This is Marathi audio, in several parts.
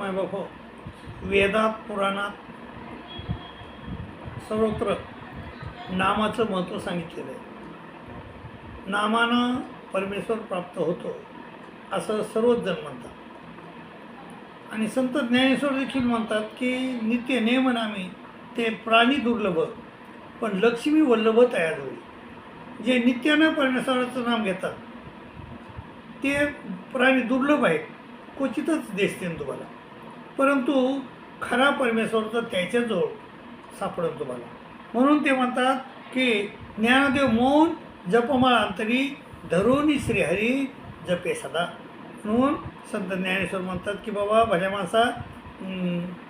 मायबाप हो, वेदात पुराणात सर्वत्र नामाचं महत्त्व सांगितलेलं आहे. नामानं परमेश्वर प्राप्त होतो असं सर्वच जण म्हणतात. आणि संत ज्ञानेश्वर देखील म्हणतात की नित्य नेम नामी ते प्राणी दुर्लभ पण लक्ष्मी वल्लभ तयार होईल. जे नित्यानं परमेश्वराचं नाम घेतात ते प्राणी दुर्लभ आहेत, क्वचितच दिसतील तुम्हाला, परंतु खरा परमेश्वर तर त्याच्याजवळ सापडेल तुम्हाला. म्हणून ते म्हणतात की ज्ञानदेव मौन जपमाळ अंतरी धरून श्रीहरी जपे सदा. म्हणून संत ज्ञानेश्वर म्हणतात की बाबा भल्या माणसा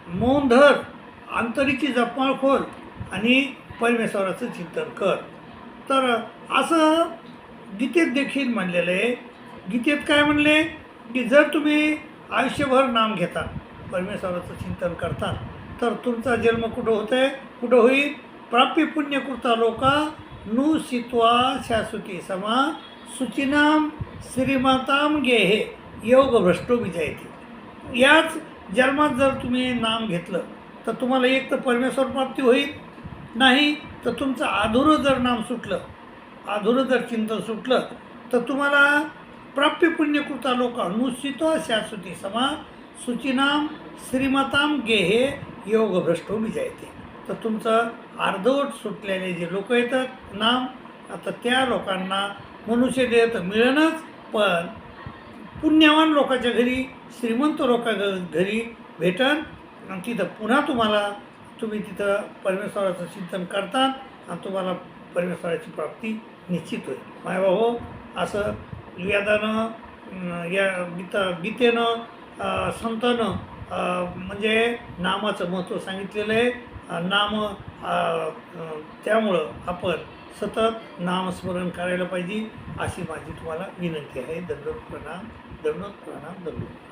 मौन धर, अंतरीची जपमाळ खोल आणि परमेश्वराचं चिंतन कर. तर असं गीतेत देखील म्हणलेलं आहे. गीतेत काय म्हणले की जर तुम्ही आयुष्यभर नाम घेता, परमेश्वराचं चिंतन करता, तर तुमचा जन्म कुठं होईल? प्राप्य पुण्यकृता लोका नु सित्वा शाश्वती समा सुचिनाम श्रीमाताम गेहे योग भ्रष्टो विजयते. याच जन्मात जर तुम्ही नाम घेतलं तर तुम्हाला एक तर परमेश्वर प्राप्ती होईल, नाही तर तुमचं अधुरं जर नाम सुटलं, अधुरं जर चिंतन सुटलं तर तुम्हाला प्राप्य पुण्यकृता लोका नुसितो शाश्वती समा सुचिनाम श्रीमाताम गेहे योग भ्रष्टो विजयते. तर तुमचं अर्धवट सुटलेले जे लोक येतात नाम, आता त्या लोकांना मनुष्य देह तर मिळेनच, पण पुण्यवान लोकांच्या घरी, श्रीमंत लोकांच्या घरी भेटन आणि तिथं पुन्हा तुम्ही तिथं परमेश्वराचं चिंतन करता आणि तुम्हाला परमेश्वराची प्राप्ती निश्चित होईल. मायबाहो, असं वेदानं या गीतेनं संतानं म्हणजे नामाचं महत्त्व सांगितलेलं आहे. नाम त्यामुळं आपण सतत नामस्मरण करायला पाहिजे अशी माझी तुम्हाला विनंती आहे. दंडवत प्रणाम, दंडवत प्रणाम, दंडवत.